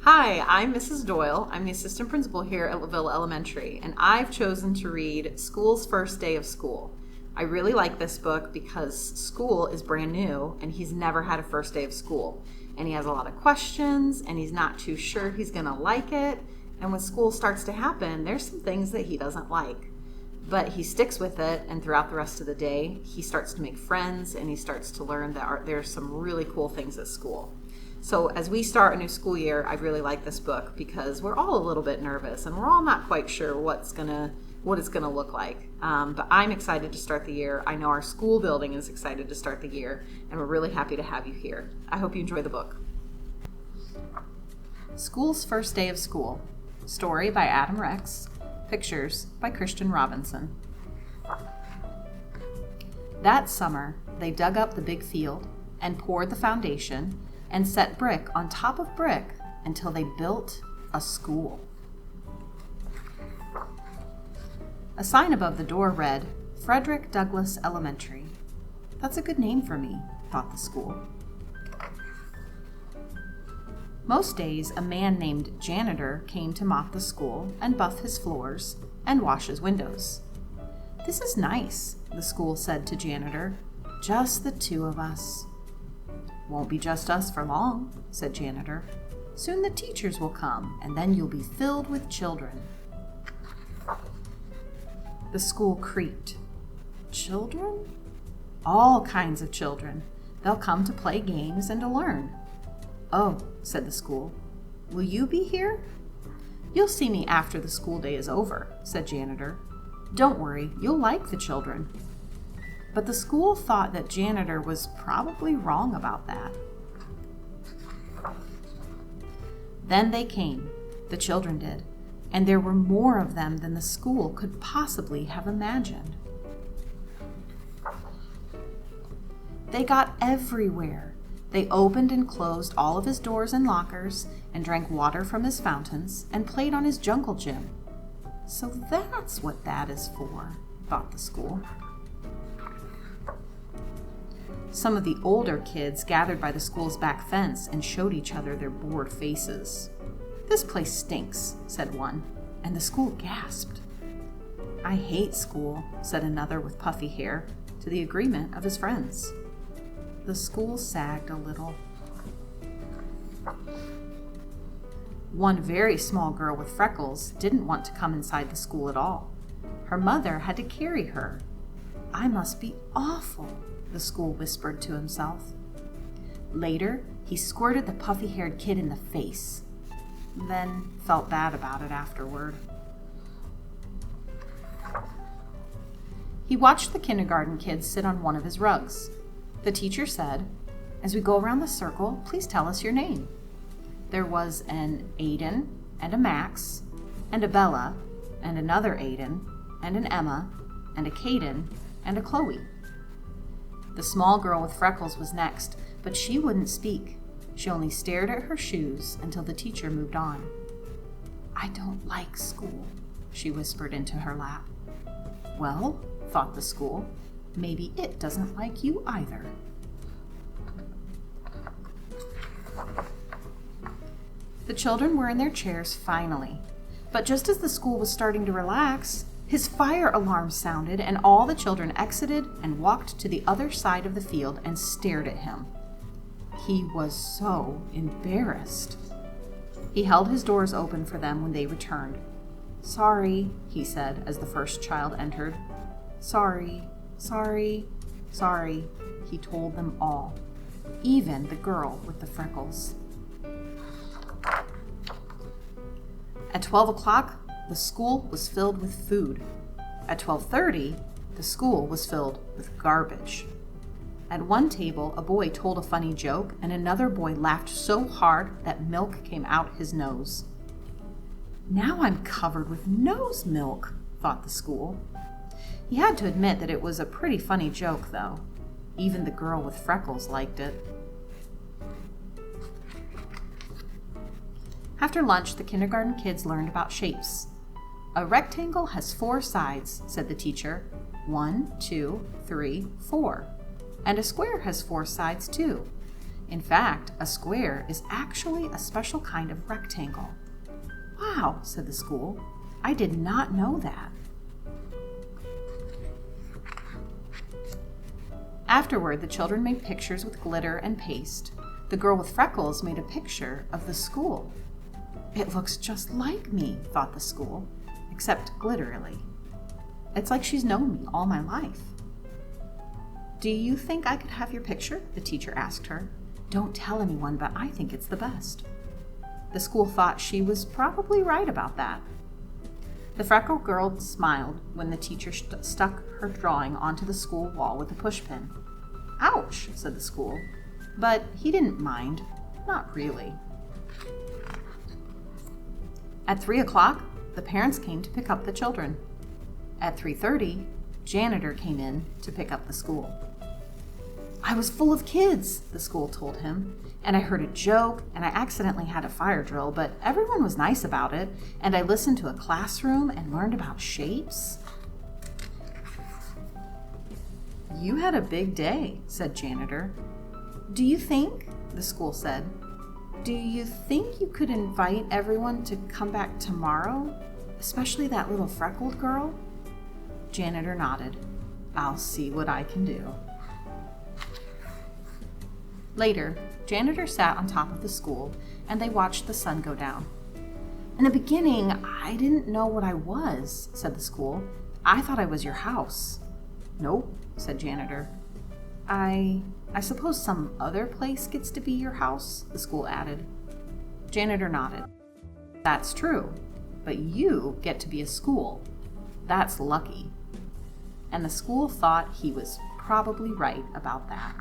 Hi, I'm Mrs. Doyle. I'm the assistant principal here at LaVille Elementary, and I've chosen to read School's First Day of School. I really like this book because School is brand new and he's never had a first day of school. And he has a lot of questions and he's not too sure he's going to like it. And when school starts to happen, there's some things that he doesn't like. But he sticks with it, and throughout the rest of the day, he starts to make friends and he starts to learn that there's some really cool things at school. So as we start a new school year, I really like this book because we're all a little bit nervous and we're all not quite sure what it's gonna look like. But I'm excited to start the year. I know our school building is excited to start the year, and we're really happy to have you here. I hope you enjoy the book. School's First Day of School. Story by Adam Rex. Pictures by Christian Robinson. That summer, they dug up the big field and poured the foundation and set brick on top of brick until they built a school. A sign above the door read, Frederick Douglass Elementary. That's a good name for me, thought the school. Most days, a man named Janitor came to mop the school and buff his floors and wash his windows. This is nice, the school said to Janitor. Just the two of us. Won't be just us for long, said Janitor. Soon the teachers will come, and then you'll be filled with children. The school creaked. Children? All kinds of children. They'll come to play games and to learn. Oh, said the school. Will you be here? You'll see me after the school day is over, said Janitor. Don't worry, you'll like the children. But the school thought that Janitor was probably wrong about that. Then they came, the children did, and there were more of them than the school could possibly have imagined. They got everywhere. They opened and closed all of his doors and lockers, and drank water from his fountains, and played on his jungle gym. So that's what that is for, thought the school. Some of the older kids gathered by the school's back fence and showed each other their bored faces. This place stinks, said one, and the school gasped. I hate school, said another with puffy hair, to the agreement of his friends. The school sagged a little. One very small girl with freckles didn't want to come inside the school at all. Her mother had to carry her. I must be awful, the school whispered to himself. Later, he squirted the puffy-haired kid in the face, then felt bad about it afterward. He watched the kindergarten kids sit on one of his rugs. The teacher said, as we go around the circle, please tell us your name. There was an Aiden and a Max and a Bella and another Aiden and an Emma and a Caden and a Chloe. The small girl with freckles was next, but she wouldn't speak. She only stared at her shoes until the teacher moved on. I don't like school, she whispered into her lap. Well, thought the school, maybe it doesn't like you either. The children were in their chairs finally, but just as the school was starting to relax, his fire alarm sounded and all the children exited and walked to the other side of the field and stared at him. He was so embarrassed. He held his doors open for them when they returned. Sorry, he said as the first child entered. Sorry, sorry, sorry, he told them all, even the girl with the freckles. At 12 o'clock, the school was filled with food. At 12:30, the school was filled with garbage. At one table, a boy told a funny joke, and another boy laughed so hard that milk came out his nose. Now I'm covered with nose milk, thought the school. He had to admit that it was a pretty funny joke, though. Even the girl with freckles liked it. After lunch, the kindergarten kids learned about shapes. A rectangle has 4 sides, said the teacher. 1, 2, 3, 4. And a square has 4 sides, too. In fact, a square is actually a special kind of rectangle. Wow, said the school. I did not know that. Afterward, the children made pictures with glitter and paste. The girl with freckles made a picture of the school. It looks just like me, thought the school, except glitterily. It's like she's known me all my life. Do you think I could have your picture? The teacher asked her. Don't tell anyone, but I think it's the best. The school thought she was probably right about that. The freckled girl smiled when the teacher stuck her drawing onto the school wall with a pushpin. Ouch, said the school. But he didn't mind. Not really. At 3 o'clock, the parents came to pick up the children. At 3:30, janitor came in to pick up the school. I was full of kids, the school told him, and I heard a joke, and I accidentally had a fire drill, but everyone was nice about it, and I listened to a classroom and learned about shapes. You had a big day, said janitor. Do you think, the school said, do you think you could invite everyone to come back tomorrow, especially that little freckled girl? Janitor nodded. I'll see what I can do. Later, janitor sat on top of the school and they watched the sun go down. In the beginning, I didn't know what I was, said the school. I thought I was your house. Nope, said janitor. I suppose some other place gets to be your house, the school added. Janitor nodded. That's true, but you get to be a school. That's lucky. And the school thought he was probably right about that.